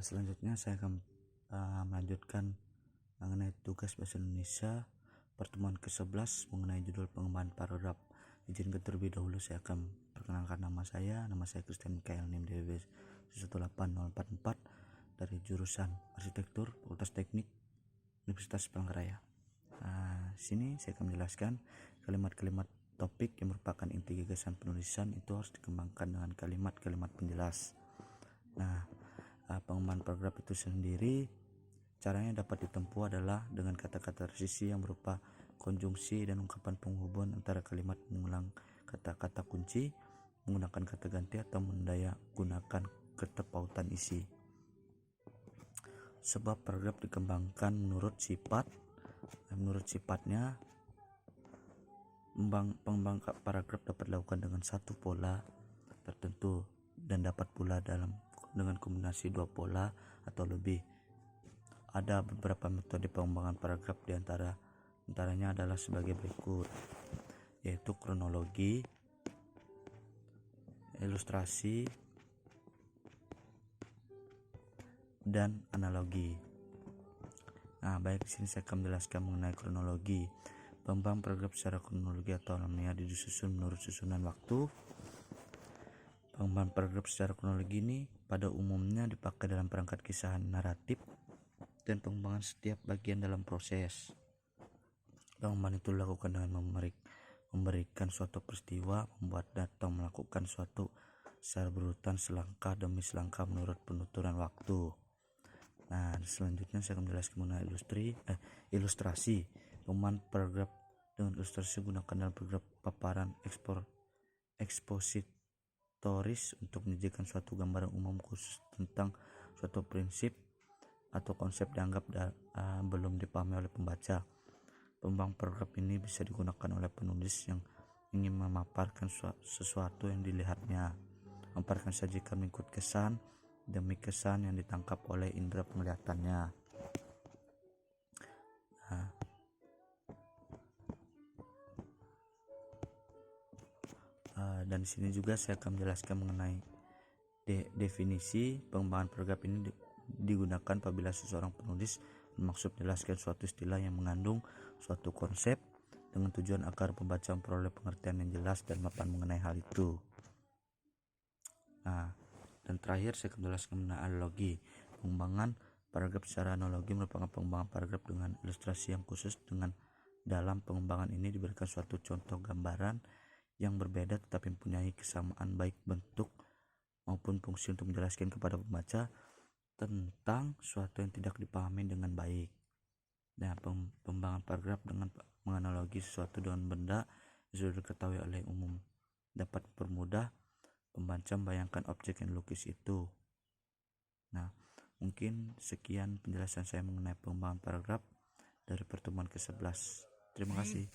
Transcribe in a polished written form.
Selanjutnya saya akan melanjutkan mengenai tugas bahasa Indonesia pertemuan ke-11 mengenai judul pengembangan paragraf. Izinkan terlebih dahulu saya akan perkenalkan nama saya Christian Mikael NIM DWB 18044 dari jurusan Arsitektur Fakultas Teknik Universitas Palangkaraya. Sini saya akan menjelaskan kalimat-kalimat topik yang merupakan inti gagasan penulisan itu harus dikembangkan dengan kalimat-kalimat penjelas. Pengembangan paragraf itu sendiri caranya dapat ditempuh adalah dengan kata-kata tersisi yang berupa konjungsi dan ungkapan penghubung antara kalimat, mengulang kata-kata kunci, menggunakan kata ganti atau mendaya gunakan ketepautan isi. Sebab paragraf dikembangkan menurut sifatnya, pengembangan paragraf dapat dilakukan dengan satu pola tertentu dan dapat pula dengan kombinasi dua pola atau lebih. Ada beberapa metode pengembangan paragraf, antaranya adalah sebagai berikut, yaitu kronologi, ilustrasi, dan analogi. Baik, di sini saya akan menjelaskan mengenai kronologi. Pengembangan paragraf secara kronologi atau namanya disusun menurut susunan waktu. Pengembangan paragraf secara kronologi ini pada umumnya dipakai dalam perangkat kisah naratif dan pengembangan setiap bagian dalam proses. Pengembangan itu dilakukan dengan memberikan suatu peristiwa, membuat atau melakukan suatu secara berurutan selangkah demi selangkah menurut penuturan waktu. Selanjutnya saya akan menjelaskan mengenai ilustrasi. Pengembangan paragraf dengan ilustrasi gunakan dalam paragraf paparan ekspositoris untuk menyajikan suatu gambaran umum khusus tentang suatu prinsip atau konsep dianggap belum dipahami oleh pembaca. Pengembangan paragraf ini bisa digunakan oleh penulis yang ingin memaparkan sesuatu yang dilihatnya, memaparkan sajikan mengikut kesan demi kesan yang ditangkap oleh indera penglihatannya. Dan di sini juga saya akan menjelaskan mengenai definisi. Pengembangan paragraf ini digunakan apabila seseorang penulis bermaksud menjelaskan suatu istilah yang mengandung suatu konsep dengan tujuan agar pembaca memperoleh pengertian yang jelas dan mapan mengenai hal itu. Dan terakhir saya akan menjelaskan mengenai analogi. Pengembangan paragraf secara analogi merupakan pengembangan paragraf dengan ilustrasi yang khusus. Dalam pengembangan ini diberikan suatu contoh gambaran yang berbeda tetapi mempunyai kesamaan baik bentuk maupun fungsi untuk menjelaskan kepada pembaca tentang suatu yang tidak dipahami dengan baik. Pengembangan paragraf dengan menganalogi sesuatu dengan benda yang sudah diketahui oleh umum dapat mempermudah pembaca membayangkan objek yang dilukis itu. Mungkin sekian penjelasan saya mengenai pengembangan paragraf dari pertemuan ke-11. Terima kasih.